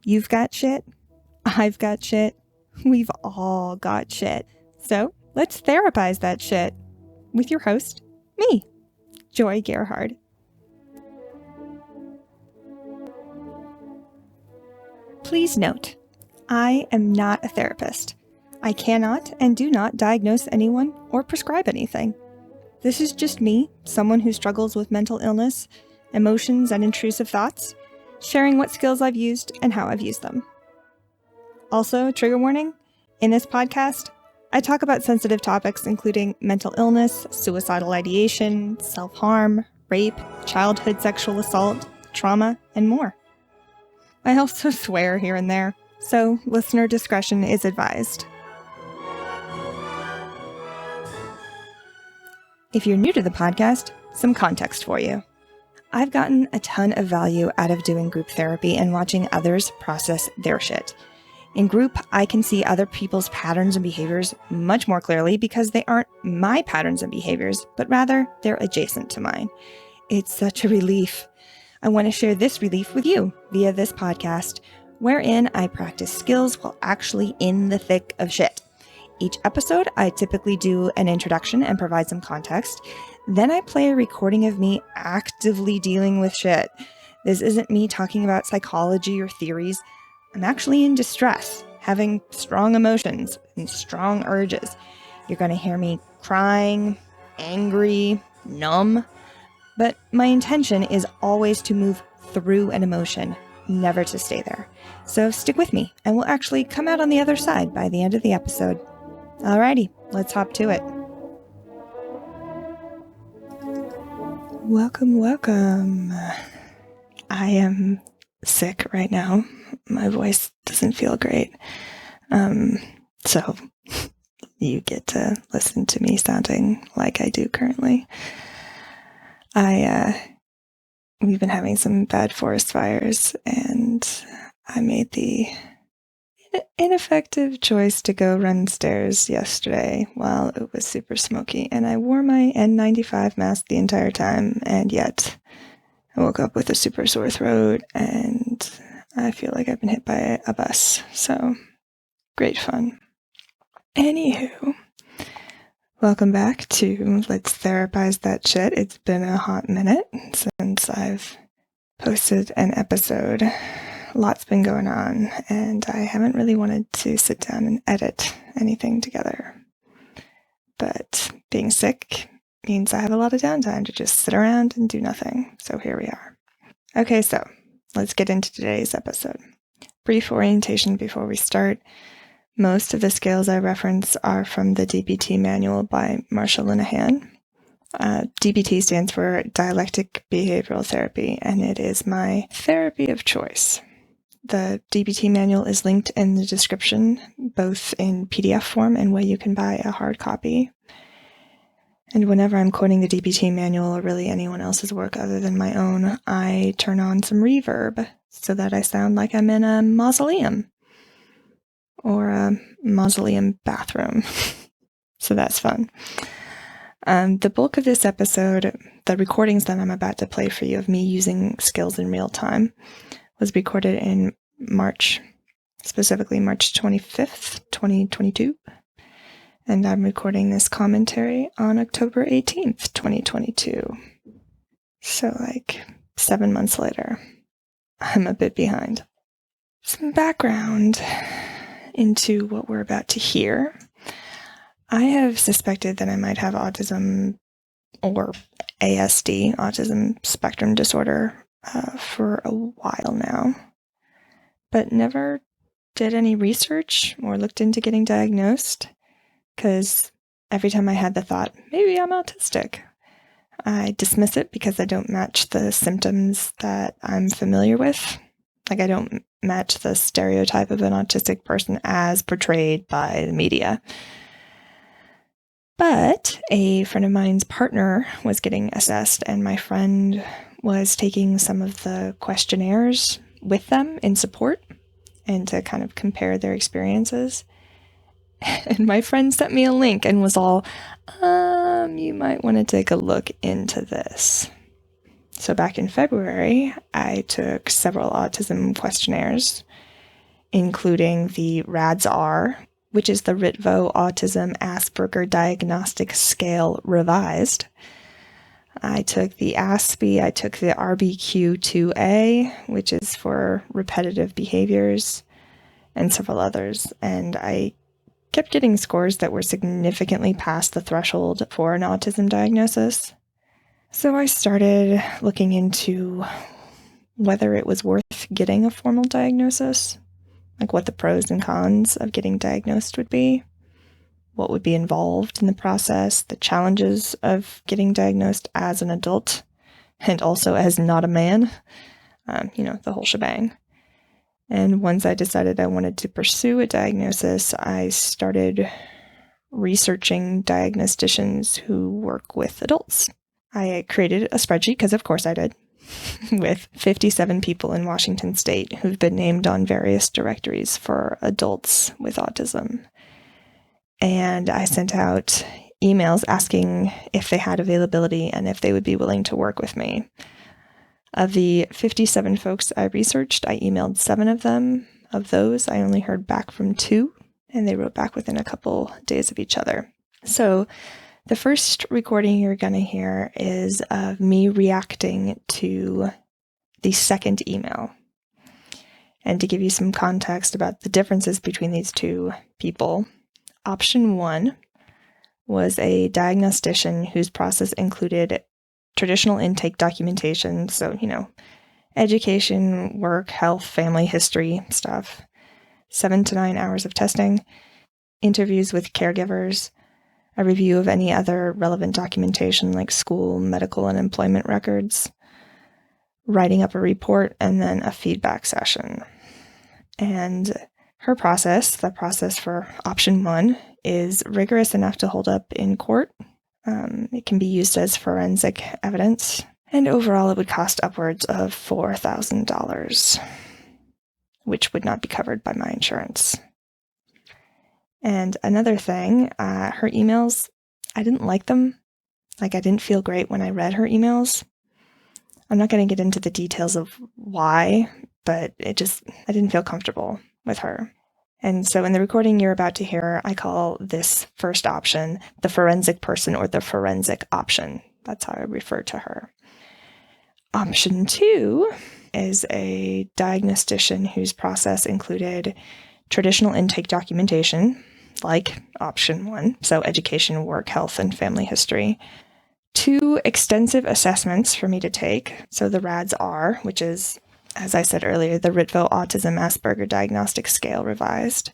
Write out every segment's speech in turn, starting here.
You've got shit. I've got shit. We've all got shit. So let's therapize that shit with your host, me, Joy Gerhard. Please note, I am not a therapist. I cannot and do not diagnose anyone or prescribe anything. This is just me, someone who struggles with mental illness, emotions, and intrusive thoughts, sharing what skills I've used and how I've used them. Also, trigger warning, in this podcast, I talk about sensitive topics including mental illness, suicidal ideation, self-harm, rape, childhood sexual assault, trauma, and more. I also swear here and there, so listener discretion is advised. If you're new to the podcast, some context for you. I've gotten a ton of value out of doing group therapy and watching others process their shit. In group, I can see other people's patterns and behaviors much more clearly because they aren't my patterns and behaviors, but rather they're adjacent to mine. It's such a relief. I want to share this relief with you via this podcast, wherein I practice skills while actually in the thick of shit. Each episode, I typically do an introduction and provide some context. Then I play a recording of me actively dealing with shit. This isn't me talking about psychology or theories. I'm actually in distress, having strong emotions and strong urges. You're going to hear me crying, angry, numb. But my intention is always to move through an emotion, never to stay there. So stick with me, and we'll actually come out on the other side by the end of the episode. Alrighty, let's hop to it. Welcome. I am sick right now. My voice doesn't feel great. So you get to listen to me sounding like I do currently. We've been having some bad forest fires, and I made the ineffective choice to go run stairs yesterday while it was super smoky, and I wore my N95 mask the entire time, and yet I woke up with a super sore throat, and I feel like I've been hit by a bus, so great fun. Anywho, welcome back to Let's Therapize That Shit. It's been a hot minute since I've posted an episode. Lots been going on, and I haven't really wanted to sit down and edit anything together. But being sick means I have a lot of downtime to just sit around and do nothing. So here we are. Okay, so let's get into today's episode. Brief orientation before we start. Most of the skills I reference are from the DBT manual by Marsha Linehan. DBT stands for Dialectic Behavioral Therapy, and it is my therapy of choice. The DBT manual is linked in the description, both in PDF form and where you can buy a hard copy. And whenever I'm quoting the DBT manual or really anyone else's work other than my own, I turn on some reverb so that I sound like I'm in a mausoleum or a mausoleum bathroom. So that's fun. The bulk of this episode, the recordings that I'm about to play for you of me using skills in real time, was recorded in March, specifically March 25th, 2022. And I'm recording this commentary on October 18th, 2022. So 7 months later, I'm a bit behind. Some background into what we're about to hear. I have suspected that I might have autism or ASD, autism spectrum disorder, for a while now, but never did any research or looked into getting diagnosed, because every time I had the thought, maybe I'm autistic, I dismiss it because I don't match the symptoms that I'm familiar with. I don't match the stereotype of an autistic person as portrayed by the media. But a friend of mine's partner was getting assessed, and my friend was taking some of the questionnaires with them in support and to kind of compare their experiences. And my friend sent me a link and was all, you might want to take a look into this. So back in February, I took several autism questionnaires, including the RADS-R, which is the Ritvo Autism Asperger Diagnostic Scale Revised. I took the ASPE, I took the RBQ-2A, which is for repetitive behaviors, and several others. And I kept getting scores that were significantly past the threshold for an autism diagnosis. So I started looking into whether it was worth getting a formal diagnosis, like what the pros and cons of getting diagnosed would be, what would be involved in the process, the challenges of getting diagnosed as an adult, and also as not a man, the whole shebang. And once I decided I wanted to pursue a diagnosis, I started researching diagnosticians who work with adults. I created a spreadsheet, because of course I did, with 57 people in Washington state who've been named on various directories for adults with autism. And I sent out emails asking if they had availability and if they would be willing to work with me. Of the 57 folks I researched, I emailed 7 of them. Of those, I only heard back from 2, and they wrote back within a couple days of each other. So the first recording you're going to hear is of me reacting to the second email. And to give you some context about the differences between these two people, option 1 was a diagnostician whose process included traditional intake documentation, so, education, work, health, family history stuff, 7 to 9 hours of testing, interviews with caregivers, a review of any other relevant documentation like school, medical, and employment records, writing up a report, and then a feedback session. And her process, the process for option 1, is rigorous enough to hold up in court. It can be used as forensic evidence, and overall it would cost upwards of $4,000, which would not be covered by my insurance. And another thing, her emails, I didn't like them. I didn't feel great when I read her emails. I'm not going to get into the details of why, but I didn't feel comfortable with her. And so in the recording you're about to hear, I call this first option the forensic person, or the forensic option. That's how I refer to her. Option 2 is a diagnostician whose process included traditional intake documentation, like option 1, so education, work, health, and family history. 2 extensive assessments for me to take, so the RADS-R, which is, as I said earlier, the Ritvo Autism Asperger Diagnostic Scale Revised,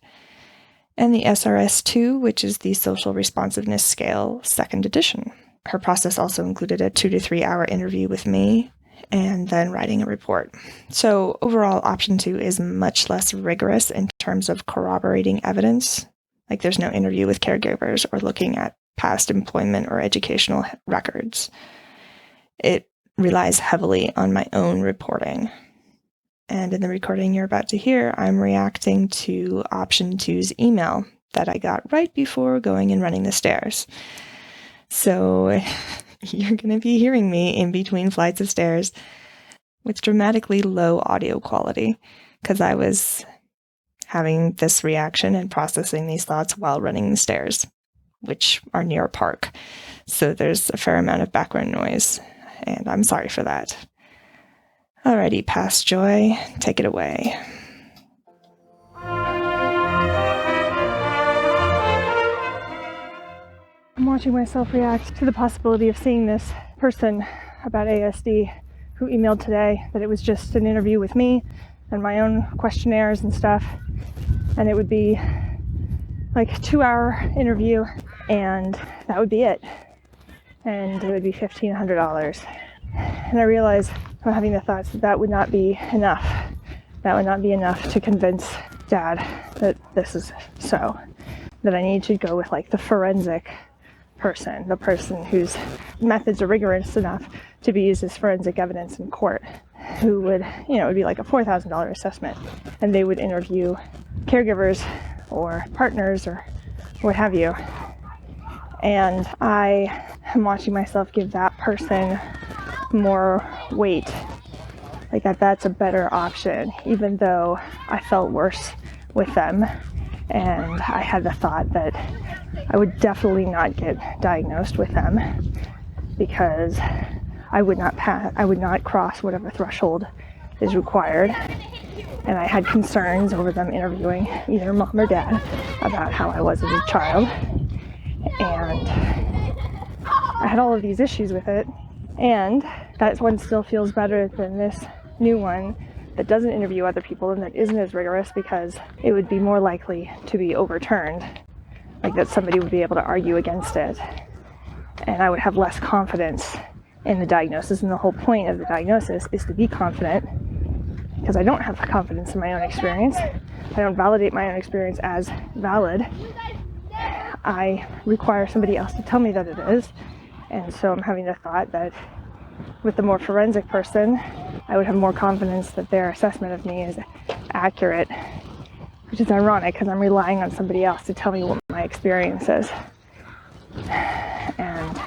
and the SRS-2, which is the Social Responsiveness Scale 2nd edition. Her process also included a 2 to 3 hour interview with me, and then writing a report. So overall, option 2 is much less rigorous in terms of corroborating evidence. There's no interview with caregivers or looking at past employment or educational records. It relies heavily on my own reporting. And in the recording you're about to hear, I'm reacting to option 2's email that I got right before going and running the stairs. So you're going to be hearing me in between flights of stairs with dramatically low audio quality, because I was having this reaction and processing these thoughts while running the stairs, which are near a park. So there's a fair amount of background noise, and I'm sorry for that. Alrighty, past Joy, take it away. I'm watching myself react to the possibility of seeing this person about ASD who emailed today that it was just an interview with me and my own questionnaires and stuff, and it would be like a 2-hour interview, and that would be it, and it would be $1,500. And I realized I'm having the thoughts that would not be enough. That would not be enough to convince Dad that this is so. That I need to go with the forensic person, the person whose methods are rigorous enough to be used as forensic evidence in court, who would, it would be like a $4,000 assessment, and they would interview caregivers or partners or what have you. And I am watching myself give that person more weight, that's a better option, even though I felt worse with them. And I had the thought that I would definitely not get diagnosed with them because I would not cross whatever threshold is required. And I had concerns over them interviewing either mom or dad about how I was as a child. And I had all of these issues with it. And that one still feels better than this new one that doesn't interview other people and that isn't as rigorous, because it would be more likely to be overturned, like that somebody would be able to argue against it. And I would have less confidence in the diagnosis. And the whole point of the diagnosis is to be confident, because I don't have confidence in my own experience. I don't validate my own experience as valid. I require somebody else to tell me that it is. And so I'm having the thought that with the more forensic person, I would have more confidence that their assessment of me is accurate, which is ironic because I'm relying on somebody else to tell me what my experience is. And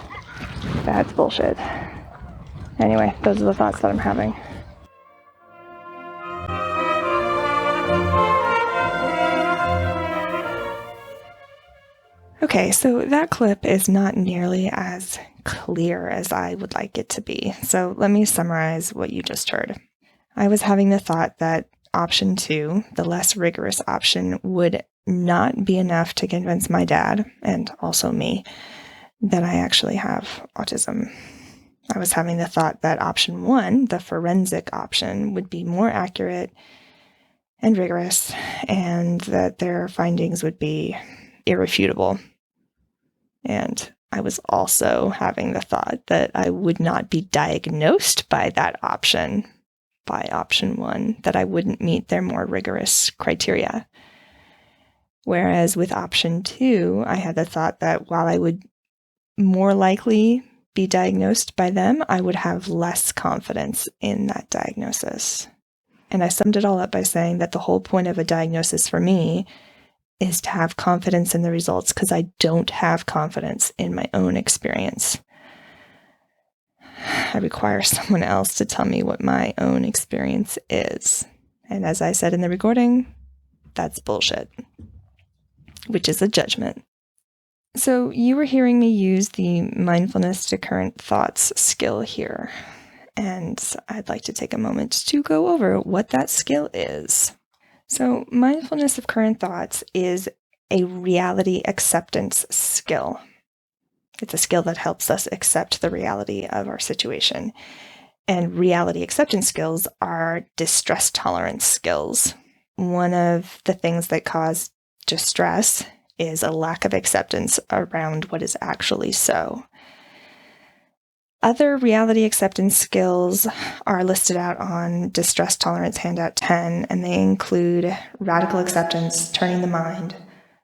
that's bullshit. Anyway, those are the thoughts that I'm having. Okay, so that clip is not nearly as clear as I would like it to be. So let me summarize what you just heard. I was having the thought that option 2, the less rigorous option, would not be enough to convince my dad, and also me, that I actually have autism. I was having the thought that option 1, the forensic option, would be more accurate and rigorous, and that their findings would be irrefutable. And I was also having the thought that I would not be diagnosed by that option, by option 1, that I wouldn't meet their more rigorous criteria. Whereas with option 2, I had the thought that while I would more likely be diagnosed by them, I would have less confidence in that diagnosis. And I summed it all up by saying that the whole point of a diagnosis for me is to have confidence in the results, because I don't have confidence in my own experience. I require someone else to tell me what my own experience is. And as I said in the recording, that's bullshit, which is a judgment. So you were hearing me use the mindfulness to current thoughts skill here. And I'd like to take a moment to go over what that skill is. So mindfulness of current thoughts is a reality acceptance skill. It's a skill that helps us accept the reality of our situation. And reality acceptance skills are distress tolerance skills. One of the things that cause distress is a lack of acceptance around what is actually so. Other reality acceptance skills are listed out on Distress Tolerance Handout 10, and they include radical acceptance, turning the mind,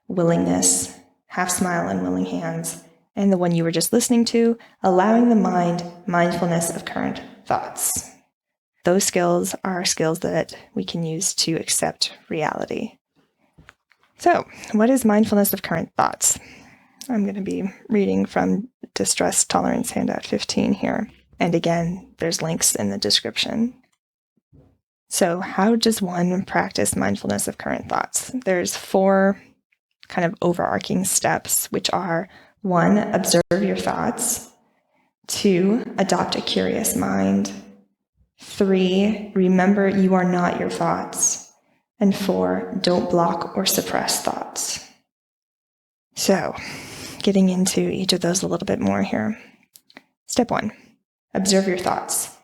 willingness, half smile and willing hands, and the one you were just listening to, allowing the mind, mindfulness of current thoughts. Those skills are skills that we can use to accept reality. So, what is mindfulness of current thoughts? I'm going to be reading from Distress Tolerance Handout 15 here. And again, there's links in the description. So how does one practice mindfulness of current thoughts? There's 4 kind of overarching steps, which are 1, observe your thoughts. 2, adopt a curious mind. 3, remember you are not your thoughts. And 4, don't block or suppress thoughts. So, getting into each of those a little bit more here. Step 1, observe your thoughts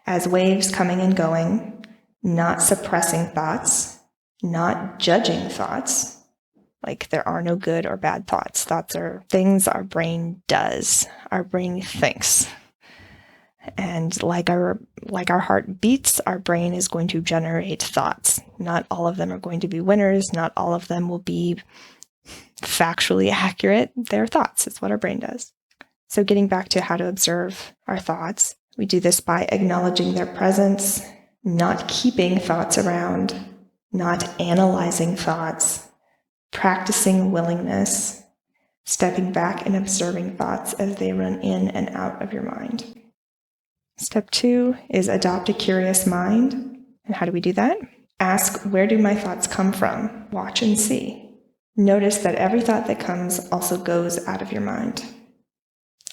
as waves coming and going, not suppressing thoughts, not judging thoughts. Like there are no good or bad thoughts. Thoughts are things our brain does. Our brain thinks. And like our heart beats, our brain is going to generate thoughts. Not all of them are going to be winners. Not all of them will be factually accurate. They're thoughts. It's what our brain does. So getting back to how to observe our thoughts, we do this by acknowledging their presence, not keeping thoughts around, not analyzing thoughts, practicing willingness, stepping back and observing thoughts as they run in and out of your mind. Step 2 is adopt a curious mind. And how do we do that? Ask, where do my thoughts come from? Watch and see. Notice that every thought that comes also goes out of your mind.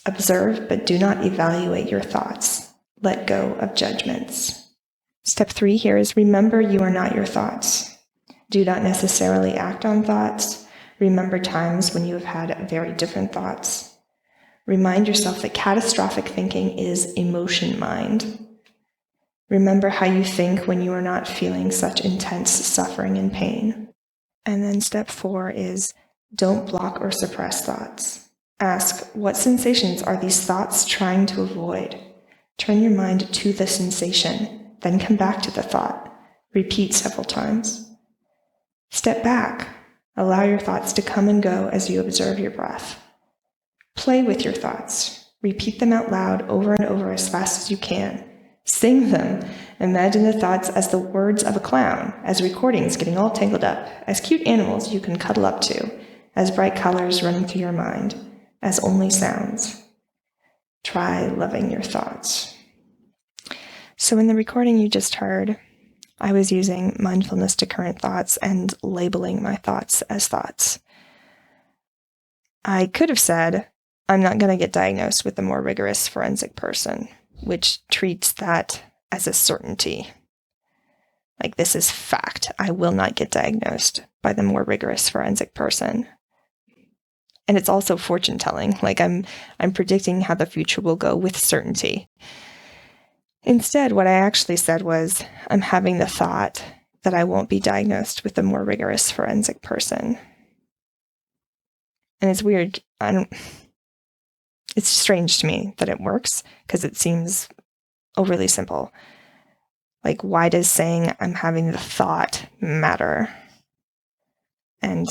Observe, but do not evaluate your thoughts. Let go of judgments. Step 3 here is remember you are not your thoughts. Do not necessarily act on thoughts. Remember times when you have had very different thoughts. Remind yourself that catastrophic thinking is emotion mind. Remember how you think when you are not feeling such intense suffering and pain. And then step 4 is don't block or suppress thoughts. Ask, what sensations are these thoughts trying to avoid? Turn your mind to the sensation, then come back to the thought. Repeat several times. Step back. Allow your thoughts to come and go as you observe your breath. Play with your thoughts. Repeat them out loud over and over as fast as you can. Sing them. Imagine the thoughts as the words of a clown, as recordings getting all tangled up, as cute animals you can cuddle up to, as bright colors running through your mind, as only sounds. Try loving your thoughts. So in the recording you just heard, I was using mindfulness to current thoughts and labeling my thoughts as thoughts. I could have said, I'm not going to get diagnosed with a more rigorous forensic person, which treats that as a certainty. Like, this is fact. I will not get diagnosed by the more rigorous forensic person. And it's also fortune telling. Like, I'm predicting how the future will go with certainty. Instead, what I actually said was, I'm having the thought that I won't be diagnosed with a more rigorous forensic person. And it's weird. It's strange to me that it works because it seems overly simple. Like, why does saying I'm having the thought matter? And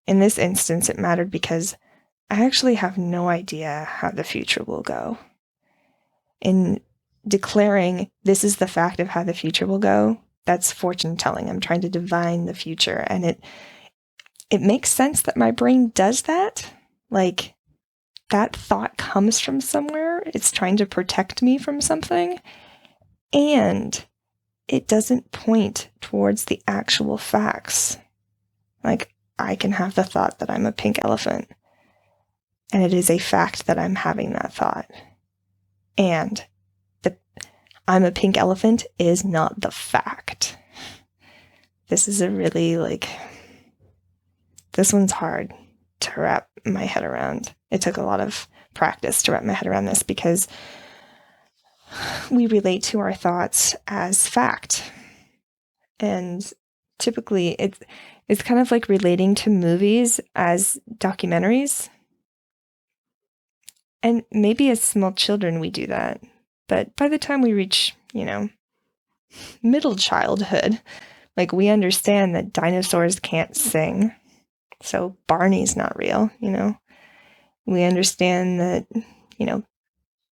in this instance, it mattered because I actually have no idea how the future will go. In declaring this is the fact of how the future will go, that's fortune telling. I'm trying to divine the future. And it makes sense that my brain does that. Like, that thought comes from somewhere. It's trying to protect me from something. And it doesn't point towards the actual facts. Like, I can have the thought that I'm a pink elephant. And it is a fact that I'm having that thought. And the I'm a pink elephant is not the fact. This is a really, this one's hard to wrap my head around. It took a lot of practice to wrap my head around this because we relate to our thoughts as fact. And typically it's kind of like relating to movies as documentaries. And maybe as small children we do that. But by the time we reach, middle childhood, we understand that dinosaurs can't sing. So Barney's not real, We understand that,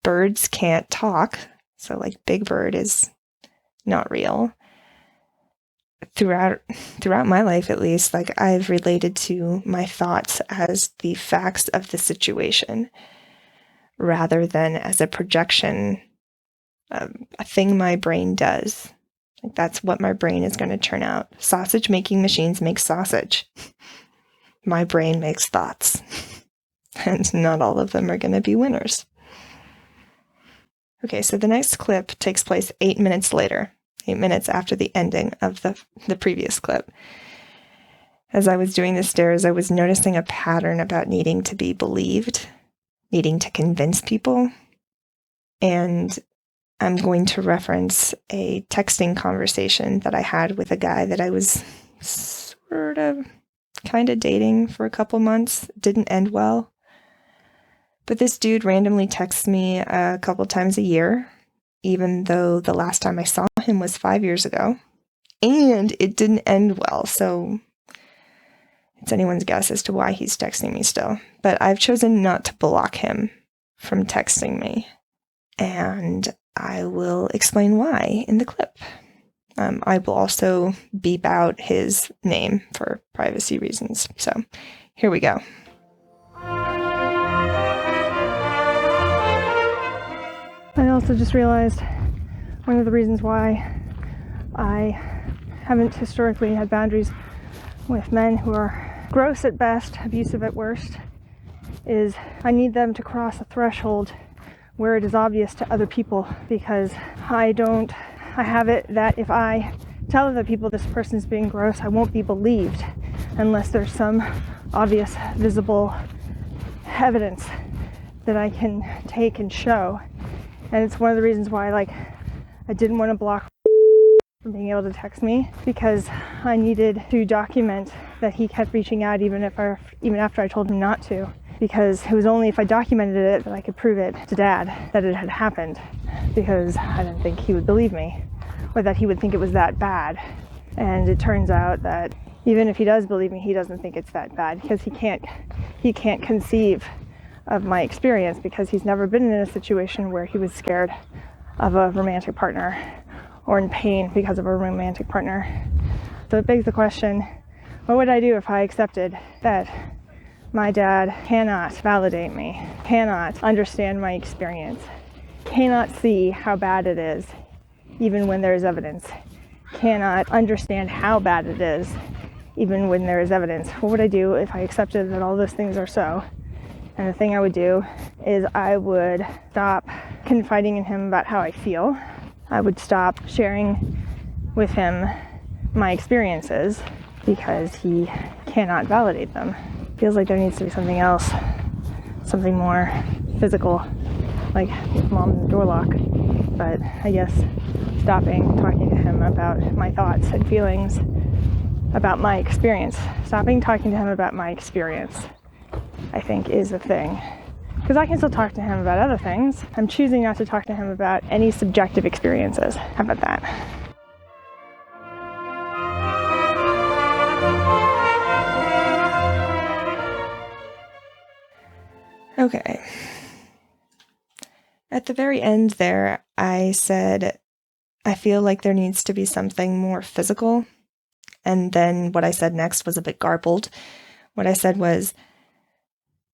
birds can't talk. So Big Bird is not real. Throughout my life, at least, I've related to my thoughts as the facts of the situation rather than as a projection, a thing my brain does. That's what my brain is going to turn out. Sausage making machines make sausage. My brain makes thoughts. And not all of them are going to be winners. Okay, so the next clip takes place 8 minutes later, 8 minutes after the ending of the previous clip. As I was doing the stairs, I was noticing a pattern about needing to be believed, needing to convince people. And I'm going to reference a texting conversation that I had with a guy that I was sort of kind of dating for a couple months. It didn't end well. But this dude randomly texts me a couple times a year, even though the last time I saw him was 5 years ago. And it didn't end well, so it's anyone's guess as to why he's texting me still. But I've chosen not to block him from texting me. And I will explain why in the clip. I will also beep out his name for privacy reasons. So here we go. I also just realized one of the reasons why I haven't historically had boundaries with men who are gross at best, abusive at worst, is I need them to cross a threshold where it is obvious to other people, because I have it that if I tell other people this person's being gross, I won't be believed unless there's some obvious, visible evidence that I can take and show. And it's one of the reasons why, I didn't want to block from being able to text me, because I needed to document that he kept reaching out even after I told him not to, because it was only if I documented it that I could prove it to Dad that it had happened, because I didn't think he would believe me, or that he would think it was that bad. And it turns out that even if he does believe me, he doesn't think it's that bad, because he can't conceive of my experience, because he's never been in a situation where he was scared of a romantic partner or in pain because of a romantic partner. So it begs the question, what would I do if I accepted that my dad cannot validate me, cannot understand my experience, cannot see how bad it is even when there is evidence, cannot understand how bad it is even when there is evidence? What would I do if I accepted that all those things are so? And the thing I would do is I would stop confiding in him about how I feel. I would stop sharing with him my experiences because he cannot validate them. Feels like there needs to be something else, something more physical, like mom in the door lock. But I guess stopping talking to him about my thoughts and feelings about my experience, stopping talking to him about my experience, I think is a thing. Because I can still talk to him about other things. I'm choosing not to talk to him about any subjective experiences. How about that? Okay. At the very end there, I said, I feel like there needs to be something more physical. And then what I said next was a bit garbled. What I said was,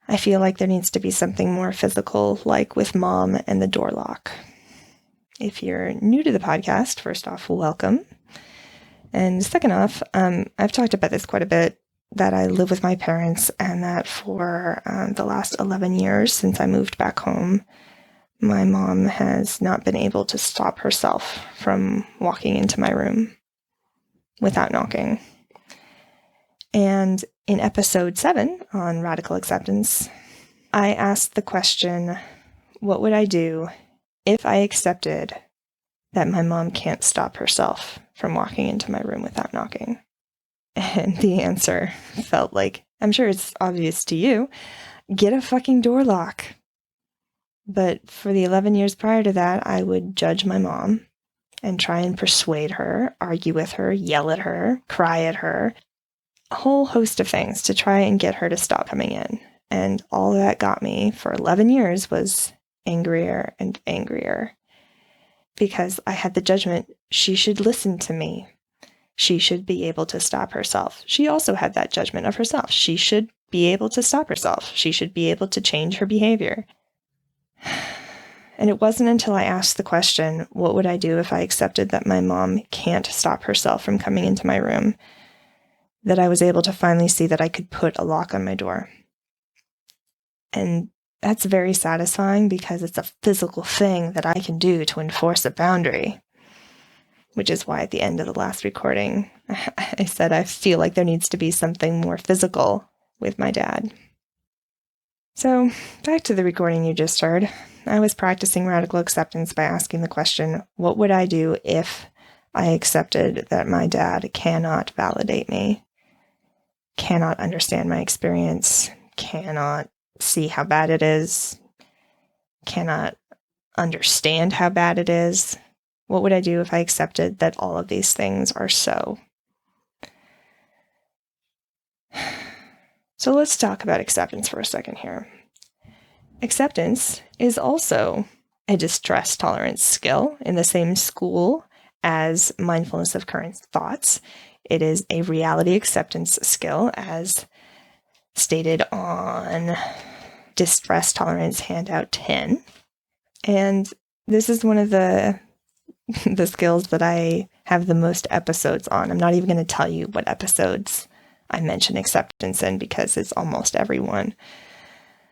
I feel like there needs to be something more physical, like with mom and the door lock. If you're new to the podcast, first off, welcome. And second off, I've talked about this quite a bit, that I live with my parents, and that for the last 11 years since I moved back home, my mom has not been able to stop herself from walking into my room without knocking. And in episode 7 on radical acceptance, I asked the question, what would I do if I accepted that my mom can't stop herself from walking into my room without knocking? And the answer felt like, I'm sure it's obvious to you, get a fucking door lock. But for the 11 years prior to that, I would judge my mom and try and persuade her, argue with her, yell at her, cry at her, a whole host of things to try and get her to stop coming in. And all that got me for 11 years was angrier and angrier, because I had the judgment, she should listen to me. She should be able to stop herself. She also had that judgment of herself. She should be able to stop herself. She should be able to change her behavior. And it wasn't until I asked the question, what would I do if I accepted that my mom can't stop herself from coming into my room, that I was able to finally see that I could put a lock on my door. And that's very satisfying, because it's a physical thing that I can do to enforce a boundary, which is why at the end of the last recording, I said I feel like there needs to be something more physical with my dad. So back to the recording you just heard. I was practicing radical acceptance by asking the question, what would I do if I accepted that my dad cannot validate me, cannot understand my experience, cannot see how bad it is, cannot understand how bad it is? What would I do if I accepted that all of these things are so? So let's talk about acceptance for a second here. Acceptance is also a distress tolerance skill in the same school as mindfulness of current thoughts. It is a reality acceptance skill, as stated on distress tolerance handout 10. And this is one of the skills that I have the most episodes on. I'm not even going to tell you what episodes I mention acceptance in because it's almost every one.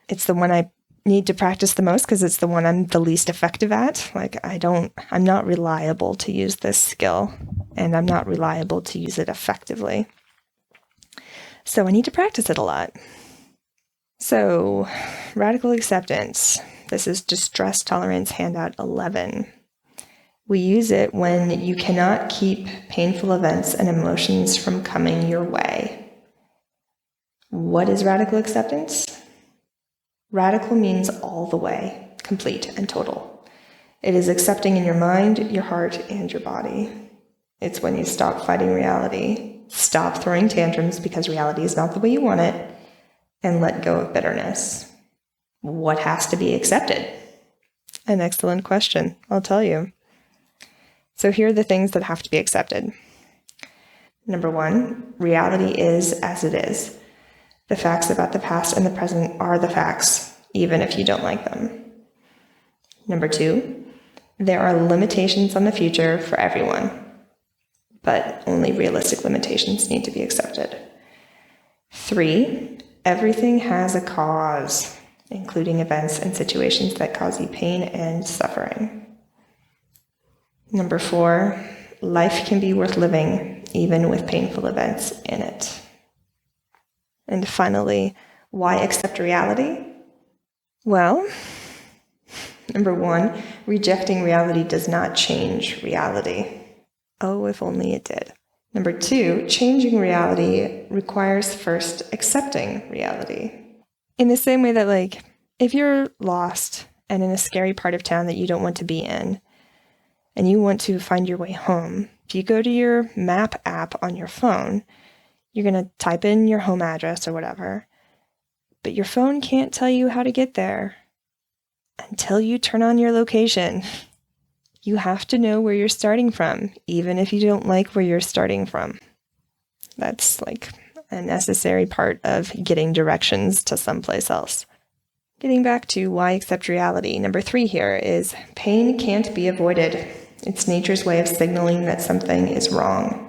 It's the one I need to practice the most because it's the one I'm the least effective at. I'm not reliable to use this skill, and I'm not reliable to use it effectively. So I need to practice it a lot. So, radical acceptance. This is distress tolerance handout 11. We use it when you cannot keep painful events and emotions from coming your way. What is radical acceptance? Radical means all the way, complete and total. It is accepting in your mind, your heart, and your body. It's when you stop fighting reality, stop throwing tantrums because reality is not the way you want it, and let go of bitterness. What has to be accepted? An excellent question, I'll tell you. So here are the things that have to be accepted. Number 1, reality is as it is. The facts about the past and the present are the facts, even if you don't like them. Number 2, there are limitations on the future for everyone, but only realistic limitations need to be accepted. 3, everything has a cause, including events and situations that cause you pain and suffering. Number 4, life can be worth living, even with painful events in it. And finally, why accept reality? Well, number 1, rejecting reality does not change reality. Oh, if only it did. Number 2, changing reality requires first accepting reality. In the same way that, if you're lost and in a scary part of town that you don't want to be in, and you want to find your way home, if you go to your map app on your phone, you're going to type in your home address or whatever, but your phone can't tell you how to get there until you turn on your location. You have to know where you're starting from, even if you don't like where you're starting from. That's a necessary part of getting directions to someplace else. Getting back to why accept reality, number 3 here is pain can't be avoided. It's nature's way of signaling that something is wrong.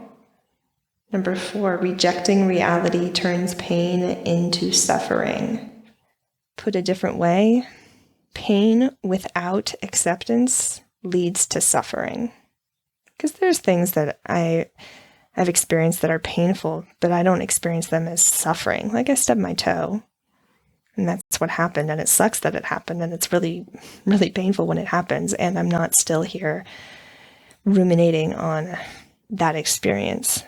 Number 4, rejecting reality turns pain into suffering. Put a different way, pain without acceptance leads to suffering. Because there's things that I've experienced that are painful, but I don't experience them as suffering. I stubbed my toe, and that's what happened, and it sucks that it happened, and it's really, really painful when it happens, and I'm not still here ruminating on that experience.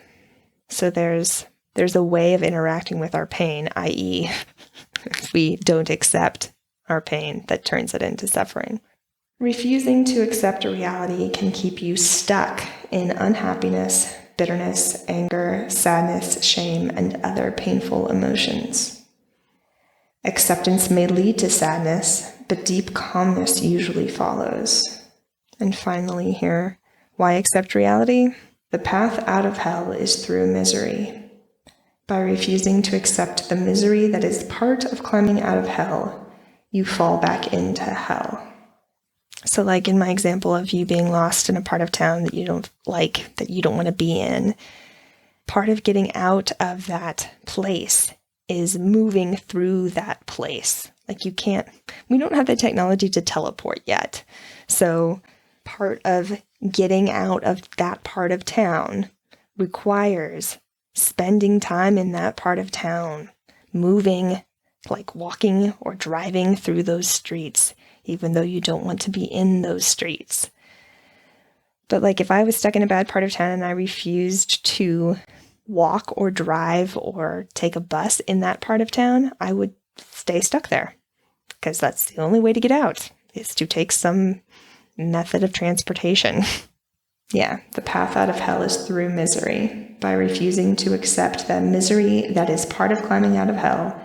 So there's a way of interacting with our pain, i.e., if we don't accept our pain, that turns it into suffering. Refusing to accept a reality can keep you stuck in unhappiness, bitterness, anger, sadness, shame, and other painful emotions. Acceptance may lead to sadness, but deep calmness usually follows. And finally here, why accept reality? The path out of hell is through misery. By refusing to accept the misery that is part of climbing out of hell, you fall back into hell. So in my example of you being lost in a part of town that you don't like, that you don't want to be in, part of getting out of that place is moving through that place. We don't have the technology to teleport yet. So part of getting out of that part of town requires spending time in that part of town, moving, walking or driving through those streets, even though you don't want to be in those streets. But if I was stuck in a bad part of town and I refused to walk or drive or take a bus in that part of town, I would stay stuck there, because that's the only way to get out, is to take some method of transportation. Yeah, the path out of hell is through misery. By refusing to accept the misery that is part of climbing out of hell,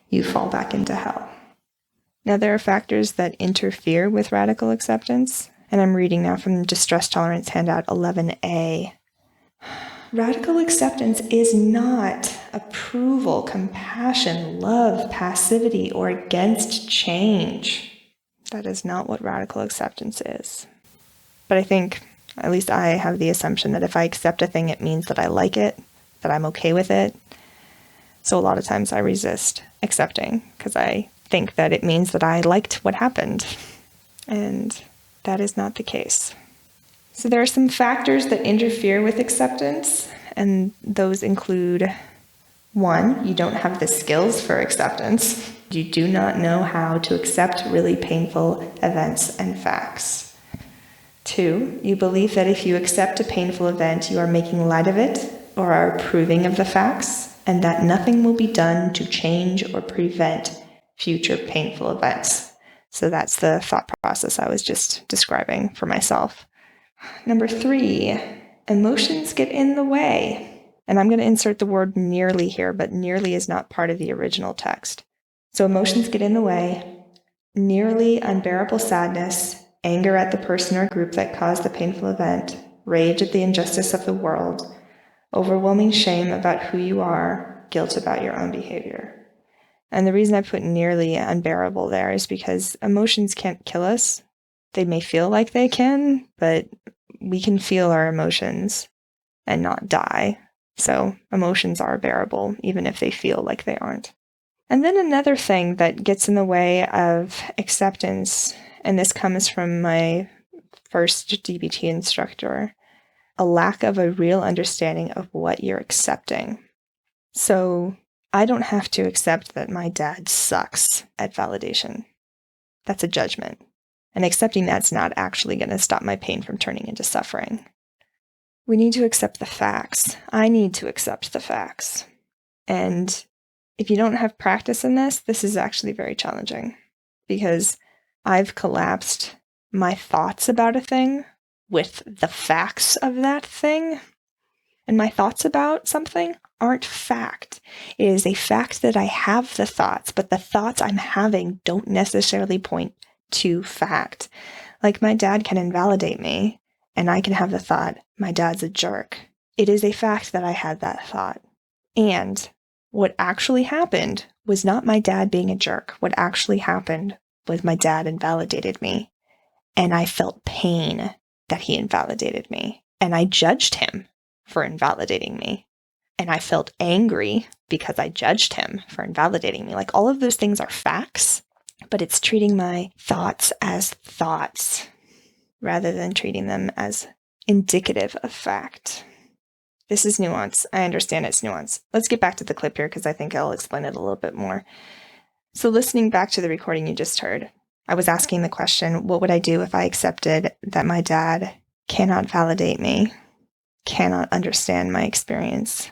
you fall back into hell. Now, there are factors that interfere with radical acceptance, and I'm reading now from Distress Tolerance Handout 11A. Radical acceptance is not approval, compassion, love, passivity, or against change. That is not what radical acceptance is. But I think At least I have the assumption that if I accept a thing, it means that I like it, that I'm okay with it. So a lot of times I resist accepting because I think that it means that I liked what happened. And that is not the case. So there are some factors that interfere with acceptance, and those include: 1, you don't have the skills for acceptance. You do not know how to accept really painful events and facts. 2, you believe that if you accept a painful event, you are making light of it or are approving of the facts, and that nothing will be done to change or prevent future painful events. So that's the thought process I was just describing for myself. Number 3, emotions get in the way. And I'm going to insert the word nearly here, but nearly is not part of the original text. So emotions get in the way: nearly unbearable sadness, anger at the person or group that caused the painful event, rage at the injustice of the world, overwhelming shame about who you are, guilt about your own behavior. And the reason I put nearly unbearable there is because emotions can't kill us. They may feel like they can, but we can feel our emotions and not die. So emotions are bearable, even if they feel like they aren't. And then another thing that gets in the way of acceptance, and this comes from my first DBT instructor, a lack of a real understanding of what you're accepting. So I don't have to accept that my dad sucks at validation. That's a judgment. And accepting that's not actually going to stop my pain from turning into suffering. We need to accept the facts. I need to accept the facts. And if you don't have practice in this, this is actually very challenging because I've collapsed my thoughts about a thing with the facts of that thing. And my thoughts about something aren't fact. It is a fact that I have the thoughts, but the thoughts I'm having don't necessarily point to fact. Like my dad can invalidate me, and I can have the thought, my dad's a jerk. It is a fact that I had that thought. And what actually happened was not my dad being a jerk. What actually happened was my dad invalidated me. And I felt pain that he invalidated me. And I judged him for invalidating me. And I felt angry because I judged him for invalidating me. Like all of those things are facts, but it's treating my thoughts as thoughts rather than treating them as indicative of fact. This is nuance. I understand it's nuance. Let's get back to the clip here because I think I'll explain it a little bit more. So listening back to the recording you just heard, I was asking the question, what would I do if I accepted that my dad cannot validate me, cannot understand my experience,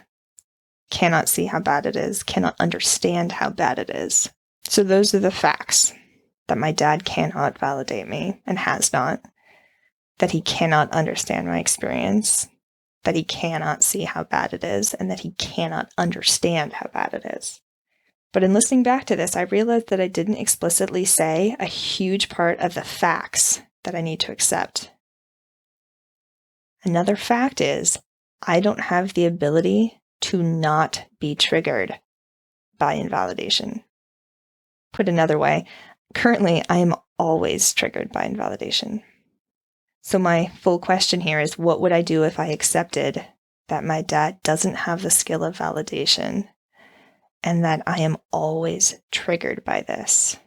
cannot see how bad it is, cannot understand how bad it is? So those are the facts: that my dad cannot validate me and has not, that he cannot understand my experience, that he cannot see how bad it is, and that he cannot understand how bad it is. But in listening back to this, I realized that I didn't explicitly say a huge part of the facts that I need to accept. Another fact is, I don't have the ability to not be triggered by invalidation. Put another way, currently I am always triggered by invalidation. So my full question here is, what would I do if I accepted that my dad doesn't have the skill of validation and that I am always triggered by this?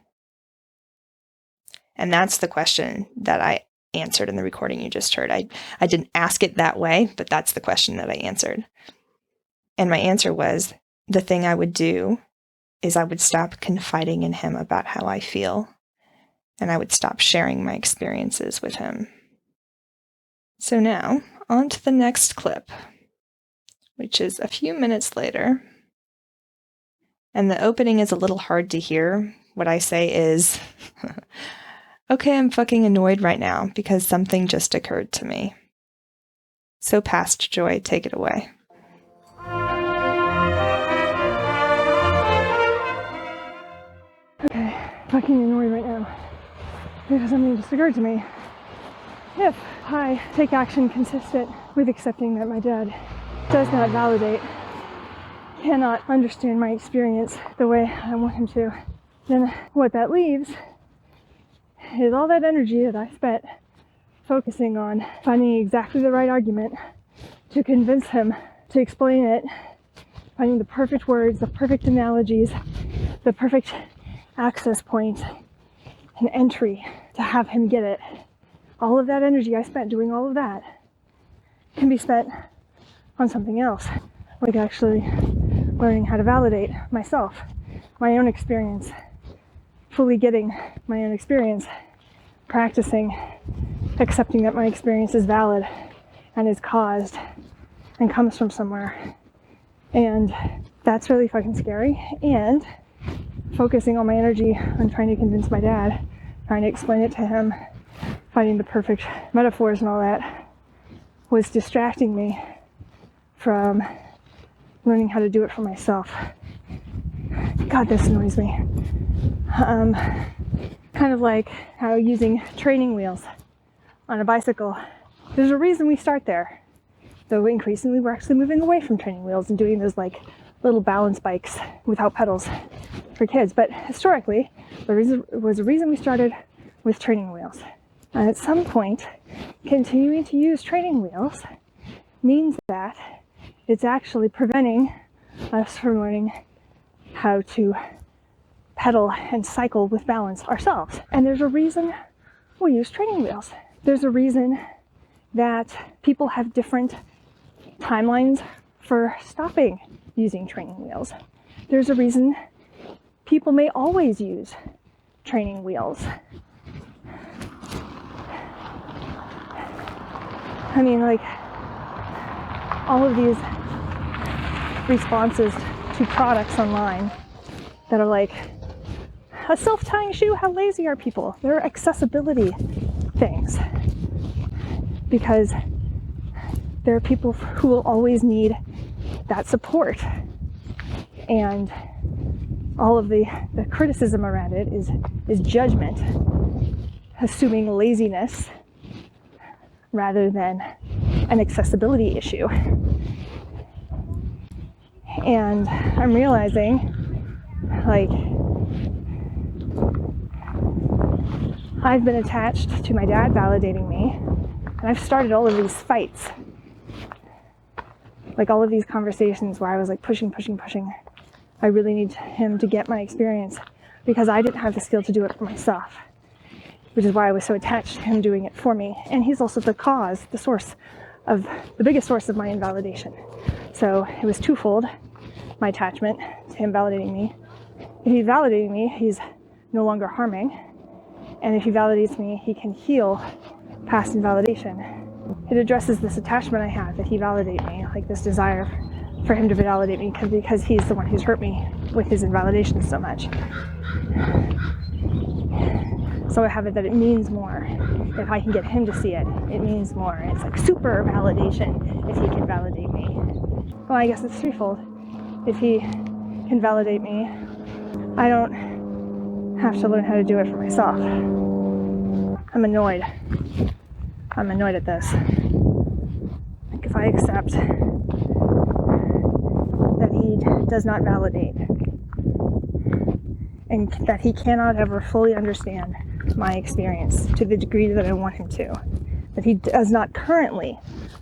And that's the question that I answered in the recording you just heard. I didn't ask it that way, but that's the question that I answered. And my answer was, the thing I would do is I would stop confiding in him about how I feel, and I would stop sharing my experiences with him. So now, on to the next clip, which is a few minutes later. And the opening is a little hard to hear. What I say is, okay, I'm fucking annoyed right now because something just occurred to me. So past Joy, take it away. Okay, fucking annoyed right now because something just occurred to me. If I take action consistent with accepting that my dad does not validate, cannot understand my experience the way I want him to, then what that leaves is all that energy that I spent focusing on finding exactly the right argument to convince him to explain it, finding the perfect words, the perfect analogies, the perfect access point and entry to have him get it. All of that energy I spent doing all of that can be spent on something else, like actually learning how to validate myself, my own experience, fully getting my own experience, practicing accepting that my experience is valid and is caused and comes from somewhere. And that's really fucking scary. And focusing all my energy on trying to convince my dad, trying to explain it to him, finding the perfect metaphors and all that was distracting me from learning how to do it for myself. God, this annoys me. Kind of like how using training wheels on a bicycle. There's a reason we start there. Though increasingly we're actually moving away from training wheels and doing those like little balance bikes without pedals for kids. But historically, there was a reason we started with training wheels. And at some point, continuing to use training wheels means that it's actually preventing us from learning how to pedal and cycle with balance ourselves. And there's a reason we use training wheels. There's a reason that people have different timelines for stopping using training wheels. There's a reason people may always use training wheels. I mean, like, all of these responses to products online that are like, a self-tying shoe, how lazy are people? They're accessibility things. Because there are people who will always need that support. And all of the criticism around it is judgment, assuming laziness rather than an accessibility issue. And I'm realizing, like, I've been attached to my dad validating me, and I've started all of these fights. Like all of these conversations where I was like pushing. I really need him to get my experience because I didn't have the skill to do it for myself, which is why I was so attached to him doing it for me. And he's also the cause, the biggest source of my invalidation. So it was twofold, my attachment to him validating me. If he's validating me, he's no longer harming. And if he validates me, he can heal past invalidation. It addresses this attachment I have that he validate me, like this desire for him to validate me because he's the one who's hurt me with his invalidation so much. So I have it that it means more. If I can get him to see it, it means more. It's like super validation if he can validate me. Well, I guess it's threefold. If he can validate me, I don't have to learn how to do it for myself. I'm annoyed at this. Like if I accept that he does not validate and that he cannot ever fully understand my experience to the degree that I want him to, that he does not currently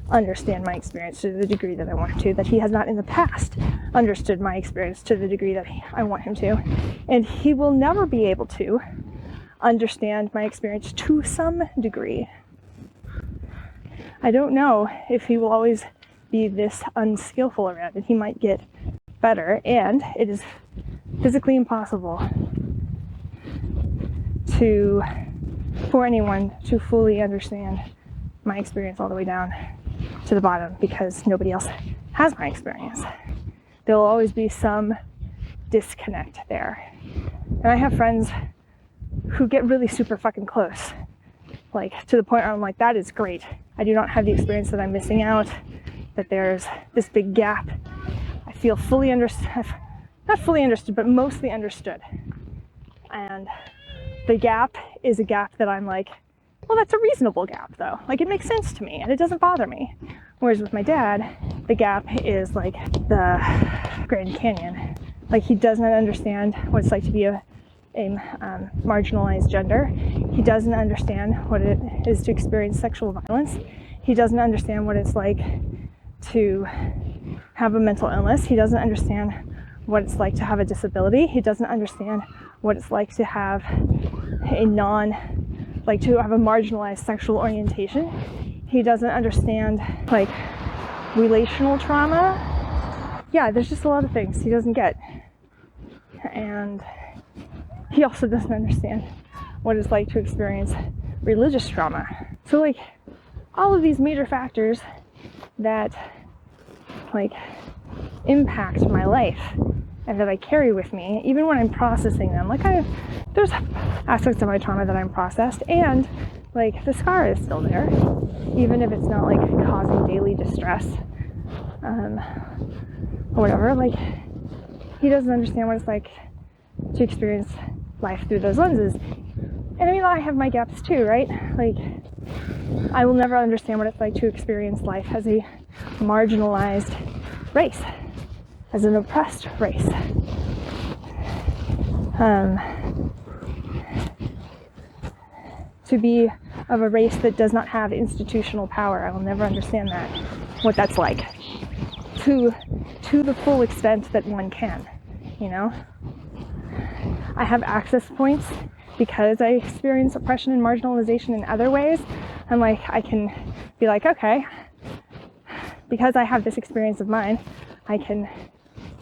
understand my experience to the degree that I want him to, that he has not in the past understood my experience to the degree that I want him to, and he will never be able to understand my experience to some degree. I don't know if he will always be this unskillful around it. He might get better, and it is physically impossible for anyone to fully understand my experience all the way down to the bottom because nobody else has my experience. There will always be some disconnect there. And I have friends who get really super fucking close, like to the point where I'm like, that is great. I do not have the experience that I'm missing out, that there's this big gap. I feel fully understood, not fully understood, but mostly understood. And the gap is a gap that I'm like, well, that's a reasonable gap though. Like it makes sense to me and it doesn't bother me. Whereas with my dad, the gap is like the Grand Canyon. Like he does not understand what it's like to be a marginalized gender. He doesn't understand what it is to experience sexual violence. He doesn't understand what it's like to have a mental illness. He doesn't understand what it's like to have a disability. He doesn't understand what it's like to have a to have a marginalized sexual orientation. He doesn't understand like relational trauma. Yeah, there's just a lot of things he doesn't get. And he also doesn't understand what it's like to experience religious trauma. So like all of these major factors that like impact my life and that I carry with me, even when I'm processing them, there's aspects of my trauma that I'm processed, and like the scar is still there, even if it's not like causing daily distress or whatever. Like he doesn't understand what it's like to experience life through those lenses. And I mean, I have my gaps too, right? Like I will never understand what it's like to experience life as a marginalized race, as an oppressed race. To be of a race that does not have institutional power, I will never understand that, what that's like, to the full extent that one can, you know? I have access points because I experience oppression and marginalization in other ways, and like I can be like, okay, because I have this experience of mine, I can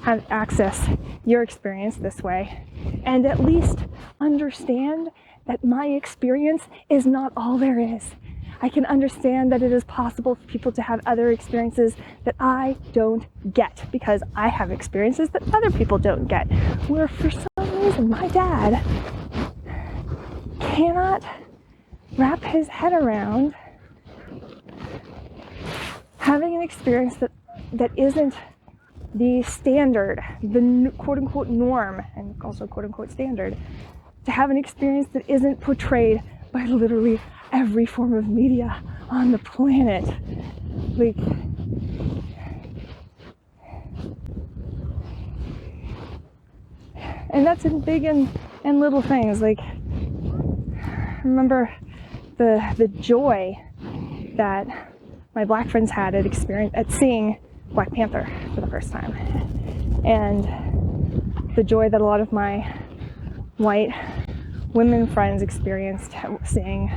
have access your experience this way, and at least understand that my experience is not all there is. I can understand that it is possible for people to have other experiences that I don't get, because I have experiences that other people don't get, where for some reason my dad cannot wrap his head around having an experience that isn't the standard, the quote-unquote norm, and also quote-unquote standard, to have an experience that isn't portrayed by literally every form of media on the planet. Like, and that's in big and little things. Like, remember the joy that my black friends had at seeing Black Panther for the first time, and the joy that a lot of my white women friends experienced seeing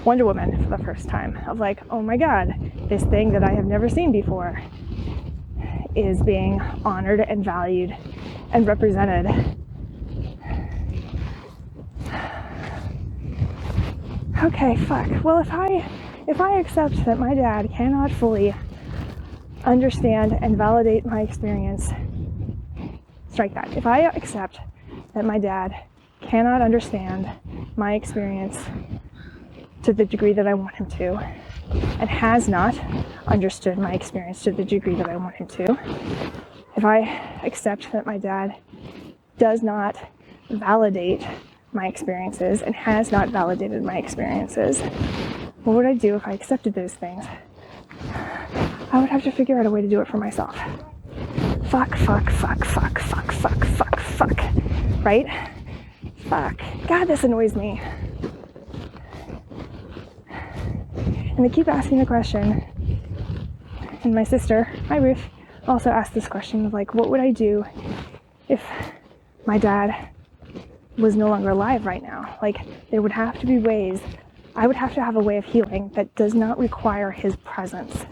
Wonder Woman for the first time, of like, oh my god, this thing that I have never seen before is being honored and valued and represented. Okay, fuck. Well, if I accept that my dad cannot fully understand and validate my experience, strike that. If I accept that my dad cannot understand my experience to the degree that I want him to, and has not understood my experience to the degree that I want him to, if I accept that my dad does not validate my experiences and has not validated my experiences, what would I do if I accepted those things? I would have to figure out a way to do it for myself. Fuck. Right? Fuck. God, this annoys me. And they keep asking the question. And my sister, hi Ruth, also asked this question of like, what would I do if my dad was no longer alive right now? Like, there would have to be ways, I would have to have a way of healing that does not require his presence,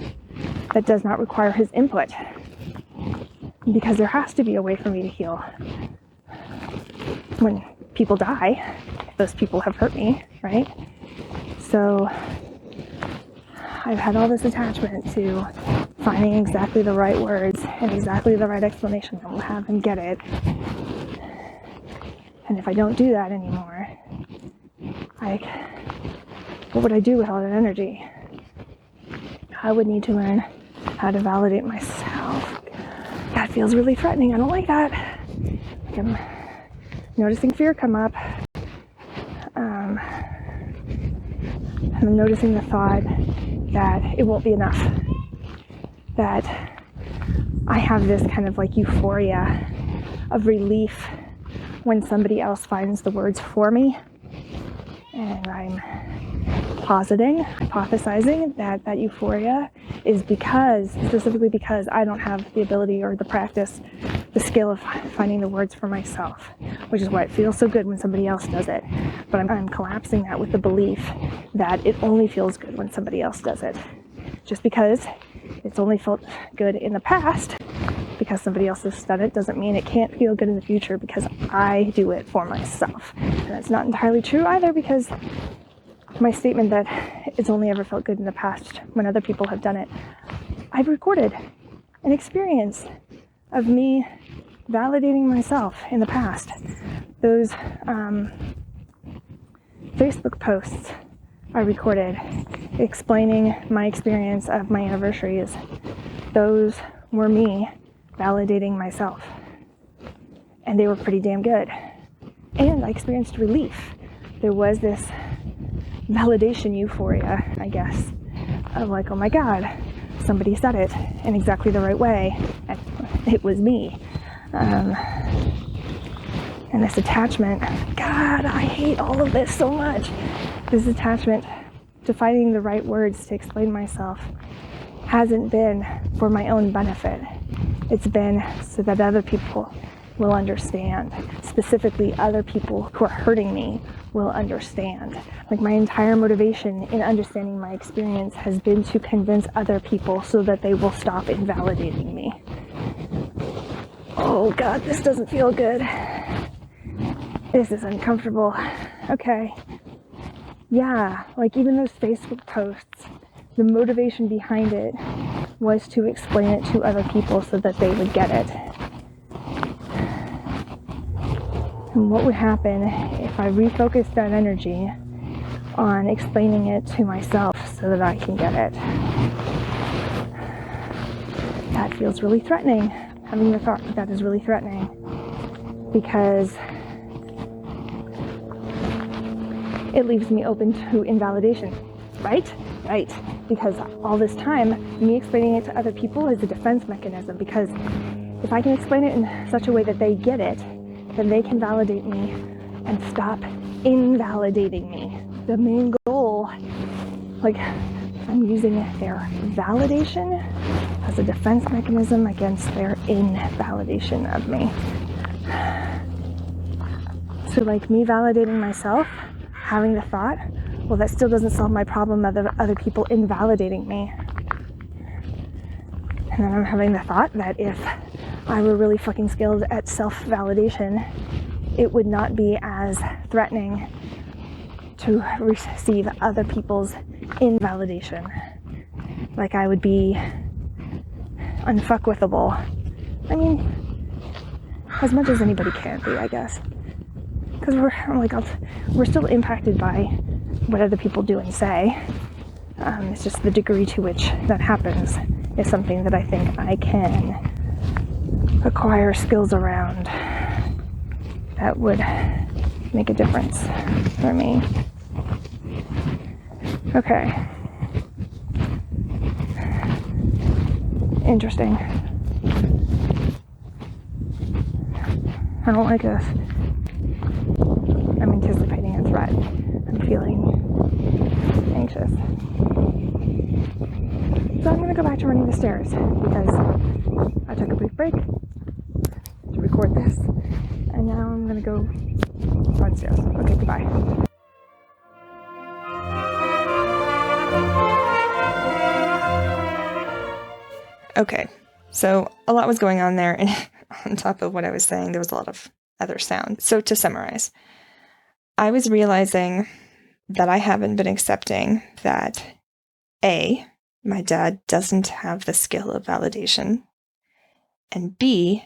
that does not require his input. Because there has to be a way for me to heal when people die, if those people have hurt me, right? So I've had all this attachment to finding exactly the right words and exactly the right explanation that will have them get it. And if I don't do that anymore, what would I do with all that energy? I would need to learn how to validate myself. That feels really threatening. I don't like that. Like, I'm noticing fear come up. I'm noticing the thought that it won't be enough. That I have this kind of like euphoria of relief when somebody else finds the words for me. And I'm hypothesizing that euphoria is specifically because I don't have the ability or the practice, the skill of finding the words for myself, which is why it feels so good when somebody else does it. But I'm collapsing that with the belief that it only feels good when somebody else does it. Just because it's only felt good in the past, because somebody else has done it, doesn't mean it can't feel good in the future because I do it for myself. And that's not entirely true either, because my statement that it's only ever felt good in the past when other people have done it, I've recorded an experience of me validating myself in the past. Those Facebook posts I recorded explaining my experience of my anniversaries, those were me validating myself. And they were pretty damn good. And I experienced relief. There was this validation euphoria, I guess, of like, oh my God, somebody said it in exactly the right way. And it was me. And this attachment, God, I hate all of this so much. This attachment to finding the right words to explain myself hasn't been for my own benefit. It's been so that other people will understand. Specifically, other people who are hurting me will understand. Like, my entire motivation in understanding my experience has been to convince other people so that they will stop invalidating me. Oh God, this doesn't feel good. This is uncomfortable. Okay. Yeah, like even those Facebook posts, the motivation behind it was to explain it to other people so that they would get it. And what would happen if I refocused that energy on explaining it to myself so that I can get it? That feels really threatening. Having the thought that is really threatening, because it leaves me open to invalidation, right? Right. Because all this time, me explaining it to other people is a defense mechanism, because if I can explain it in such a way that they get it, then they can validate me and stop invalidating me. The main goal, like, I'm using their validation as a defense mechanism against their invalidation of me. So like me validating myself, having the thought, well, that still doesn't solve my problem of other people invalidating me. And then I'm having the thought that if I were really fucking skilled at self-validation, it would not be as threatening to receive other people's invalidation. Like, I would be unfuckwithable. I mean, as much as anybody can be, I guess. Because we're still impacted by what other people do and say. It's just the degree to which that happens is something that I think I can acquire skills around that would make a difference for me. Okay. Interesting. I don't like this. I'm anticipating a threat. I'm feeling anxious. So I'm going to go back to running the stairs because I took a brief break to record this, and now I'm going to go run stairs. Okay, goodbye. Okay, so a lot was going on there, and on top of what I was saying, there was a lot of other sound. So to summarize, I was realizing that I haven't been accepting that A, my dad doesn't have the skill of validation, and B,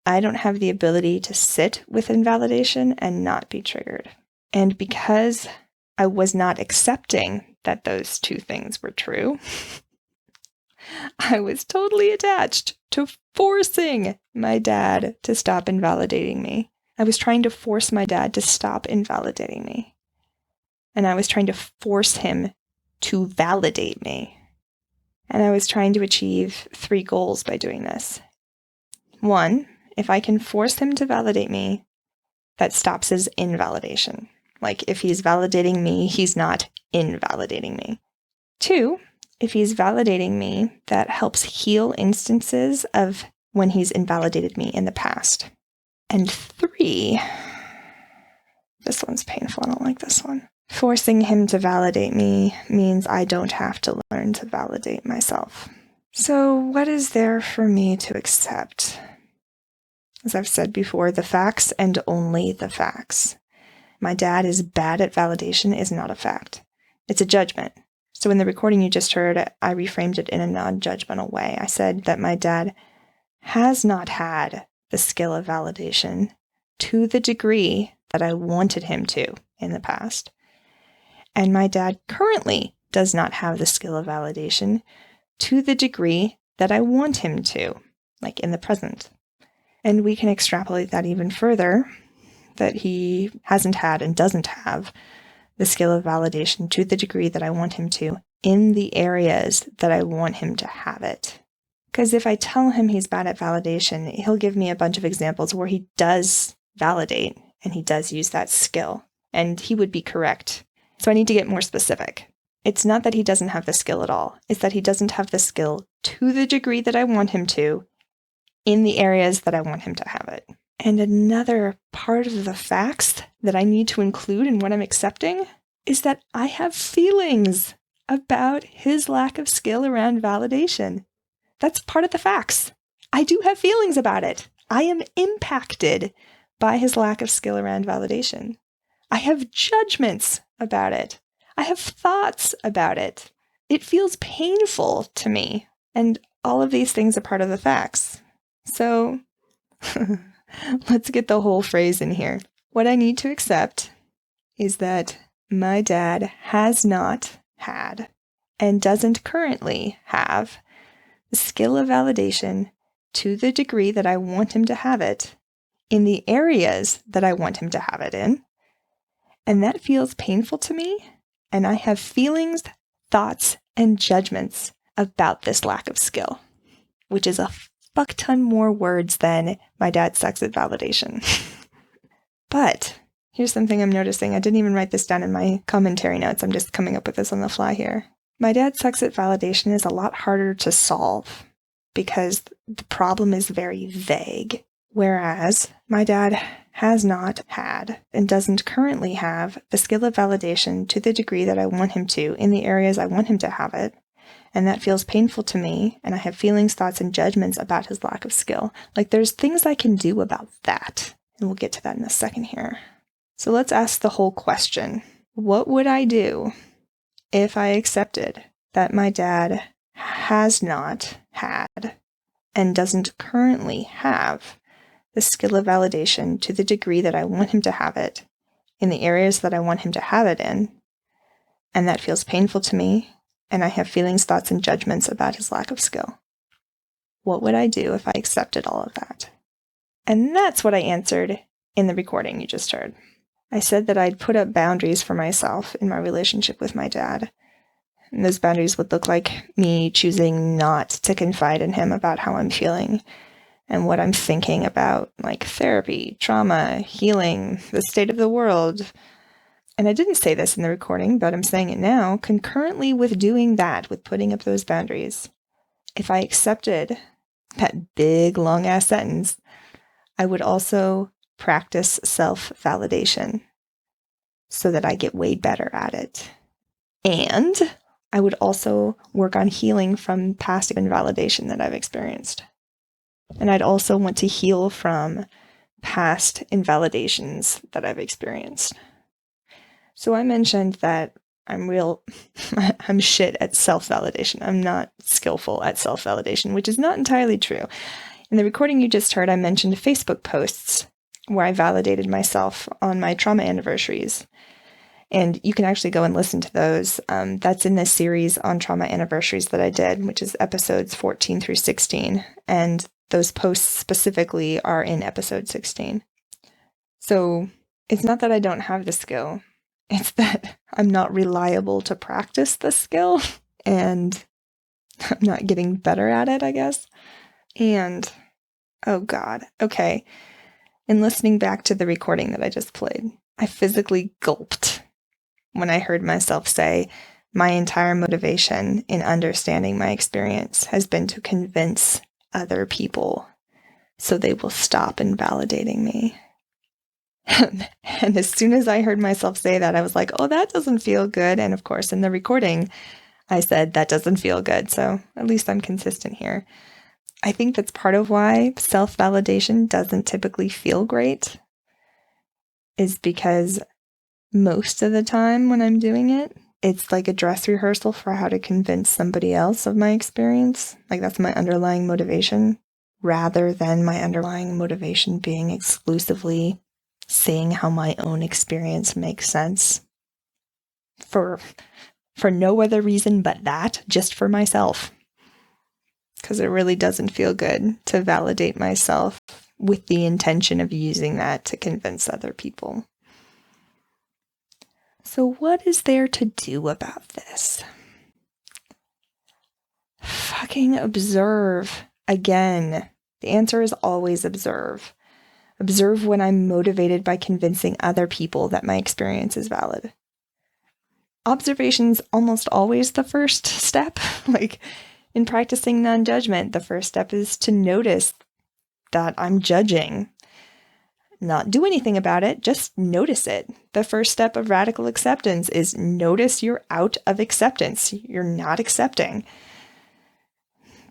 I don't have the ability to sit with invalidation and not be triggered. And because I was not accepting that those two things were true, I was totally attached to forcing my dad to stop invalidating me. I was trying to force my dad to stop invalidating me. And I was trying to force him to validate me. And I was trying to achieve 3 goals by doing this. 1, if I can force him to validate me, that stops his invalidation. Like if he's validating me, he's not invalidating me. 2, if he's validating me, that helps heal instances of when he's invalidated me in the past. And 3, this one's painful. I don't like this one. Forcing him to validate me means I don't have to learn to validate myself. So what is there for me to accept? As I've said before, the facts and only the facts. My dad is bad at validation is not a fact. It's a judgment. So in the recording you just heard, I reframed it in a non-judgmental way. I said that my dad has not had the skill of validation to the degree that I wanted him to in the past. And my dad currently does not have the skill of validation to the degree that I want him to, like in the present. And we can extrapolate that even further, that he hasn't had and doesn't have the skill of validation to the degree that I want him to in the areas that I want him to have it. Because if I tell him he's bad at validation, he'll give me a bunch of examples where he does validate and he does use that skill, and he would be correct. So I need to get more specific. It's not that he doesn't have the skill at all. It's that he doesn't have the skill to the degree that I want him to in the areas that I want him to have it. And another part of the facts that I need to include in what I'm accepting is that I have feelings about his lack of skill around validation. That's part of the facts. I do have feelings about it. I am impacted by his lack of skill around validation. I have judgments about it. I have thoughts about it. It feels painful to me. And all of these things are part of the facts. So let's get the whole phrase in here. What I need to accept is that my dad has not had and doesn't currently have the skill of validation to the degree that I want him to have it in the areas that I want him to have it in. And that feels painful to me. And I have feelings, thoughts, and judgments about this lack of skill, which is a fuck ton more words than my dad sucks at validation. But here's something I'm noticing. I didn't even write this down in my commentary notes. I'm just coming up with this on the fly here. My dad sucks at validation is a lot harder to solve because the problem is very vague. Whereas my dad has not had and doesn't currently have the skill of validation to the degree that I want him to in the areas I want him to have it. And that feels painful to me, and I have feelings, thoughts, and judgments about his lack of skill. Like there's things I can do about that, and we'll get to that in a second here. So let's ask the whole question. What would I do if I accepted that my dad has not had and doesn't currently have the skill of validation to the degree that I want him to have it in the areas that I want him to have it in, and that feels painful to me, and I have feelings, thoughts, and judgments about his lack of skill? What would I do if I accepted all of that? And that's what I answered in the recording you just heard. I said that I'd put up boundaries for myself in my relationship with my dad. And those boundaries would look like me choosing not to confide in him about how I'm feeling and what I'm thinking about, like therapy, trauma, healing, the state of the world. And I didn't say this in the recording, but I'm saying it now, concurrently with doing that, with putting up those boundaries. If I accepted that big, long-ass sentence, I would also practice self-validation so that I get way better at it. And I would also work on healing from past invalidation that I've experienced. And I'd also want to heal from past invalidations that I've experienced. So I mentioned that I'm shit at self-validation. I'm not skillful at self-validation, which is not entirely true. In the recording you just heard, I mentioned Facebook posts where I validated myself on my trauma anniversaries. And you can actually go and listen to those. That's in this series on trauma anniversaries that I did, which is episodes 14 through 16. And those posts specifically are in episode 16. So it's not that I don't have the skill. It's that I'm not reliable to practice the skill, and I'm not getting better at it, I guess. And, oh God, okay. In listening back to the recording that I just played, I physically gulped when I heard myself say, my entire motivation in understanding my experience has been to convince other people so they will stop invalidating me. And as soon as I heard myself say that, I was like, oh, that doesn't feel good. And of course, in the recording, I said, that doesn't feel good. So at least I'm consistent here. I think that's part of why self-validation doesn't typically feel great, is because most of the time when I'm doing it, it's like a dress rehearsal for how to convince somebody else of my experience. Like that's my underlying motivation, rather than my underlying motivation being exclusively seeing how my own experience makes sense for no other reason but that, just for myself. Because it really doesn't feel good to validate myself with the intention of using that to convince other people. So what is there to do about this? Fucking observe. Again, the answer is always observe. Observe when I'm motivated by convincing other people that my experience is valid. Observation's almost always the first step. Like in practicing non-judgment, the first step is to notice that I'm judging. Not do anything about it, just notice it. The first step of radical acceptance is notice you're out of acceptance. You're not accepting.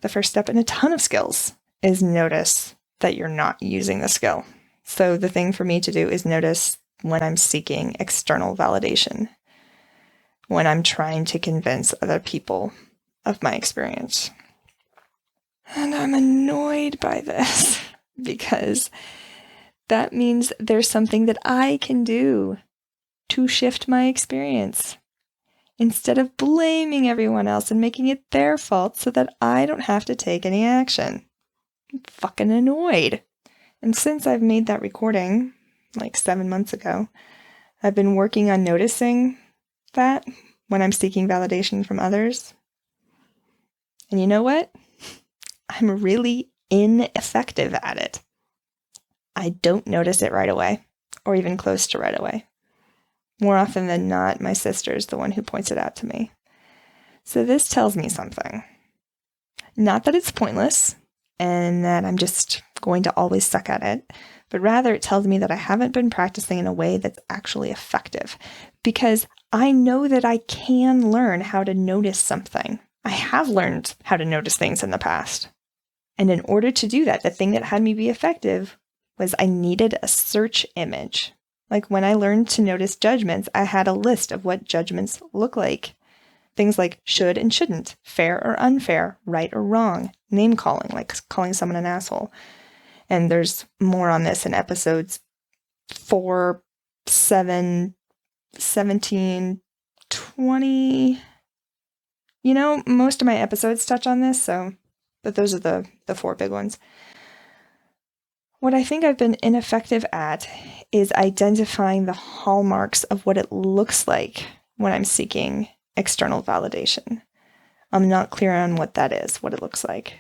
The first step in a ton of skills is notice that you're not using the skill. So the thing for me to do is notice when I'm seeking external validation, when I'm trying to convince other people of my experience. And I'm annoyed by this because that means there's something that I can do to shift my experience instead of blaming everyone else and making it their fault so that I don't have to take any action. I'm fucking annoyed. And since I've made that recording, like 7 months ago, I've been working on noticing that when I'm seeking validation from others. And you know what? I'm really ineffective at it. I don't notice it right away, or even close to right away. More often than not, my sister's the one who points it out to me. So this tells me something. Not that it's pointless, and that I'm just going to always suck at it, but rather it tells me that I haven't been practicing in a way that's actually effective, because I know that I can learn how to notice something. I have learned how to notice things in the past. And in order to do that, the thing that had me be effective was I needed a search image. Like when I learned to notice judgments, I had a list of what judgments look like. Things like should and shouldn't, fair or unfair, right or wrong, name calling, like calling someone an asshole. And there's more on this in episodes 4, 7, 17, 20. You know, most of my episodes touch on this, but those are the 4 big ones. What I think I've been ineffective at is identifying the hallmarks of what it looks like when I'm seeking external validation. I'm not clear on what that is, what it looks like.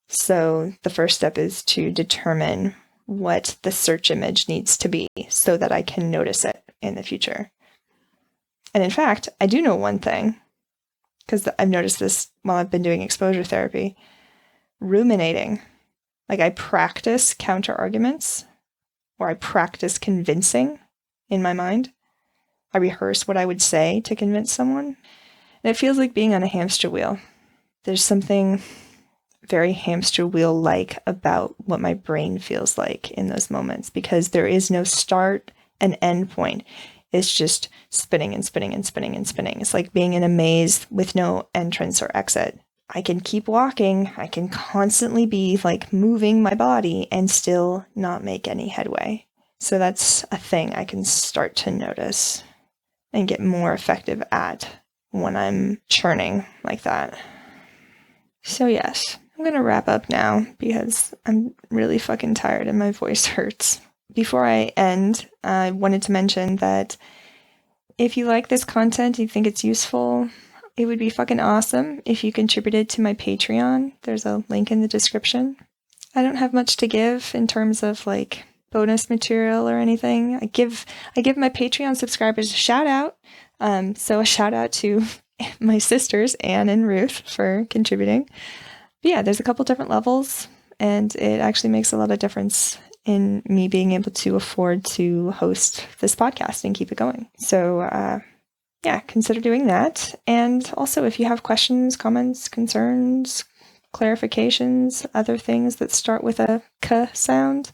So the first step is to determine what the search image needs to be so that I can notice it in the future. And in fact, I do know one thing, because I've noticed this while I've been doing exposure therapy. Ruminating. Like I practice counter arguments, or I practice convincing in my mind. I rehearse what I would say to convince someone. And it feels like being on a hamster wheel. There's something very hamster wheel-like about what my brain feels like in those moments, because there is no start and end point. It's just spinning and spinning and spinning and spinning. It's like being in a maze with no entrance or exit. I can keep walking. I can constantly be like moving my body and still not make any headway. So that's a thing I can start to notice and get more effective at when I'm churning like that. So yes, I'm going to wrap up now because I'm really fucking tired and my voice hurts. Before I end, I wanted to mention that if you like this content, you think it's useful, it would be fucking awesome if you contributed to my Patreon. There's a link in the description. I don't have much to give in terms of like bonus material or anything. I give my Patreon subscribers a shout out. So a shout out to my sisters, Anne and Ruth, for contributing. But yeah, there's a couple different levels, and it actually makes a lot of difference in me being able to afford to host this podcast and keep it going. So yeah, consider doing that. And also, if you have questions, comments, concerns, clarifications, other things that start with a K sound,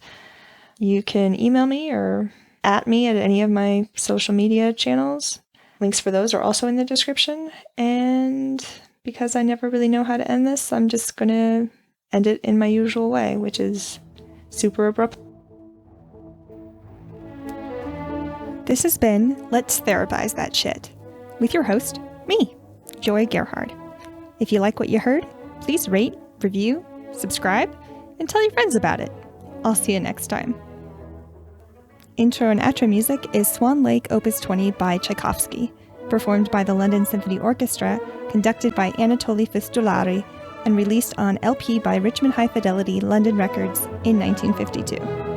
you can email me or at me at any of my social media channels. Links for those are also in the description. And because I never really know how to end this, I'm just going to end it in my usual way, which is super abrupt. This has been Let's Therapize That Shit with your host, me, Joy Gerhard. If you like what you heard, please rate, review, subscribe, and tell your friends about it. I'll see you next time. Intro and outro music is Swan Lake Opus 20 by Tchaikovsky, performed by the London Symphony Orchestra, conducted by Anatoly Fistulari, and released on LP by Richmond High Fidelity London Records in 1952.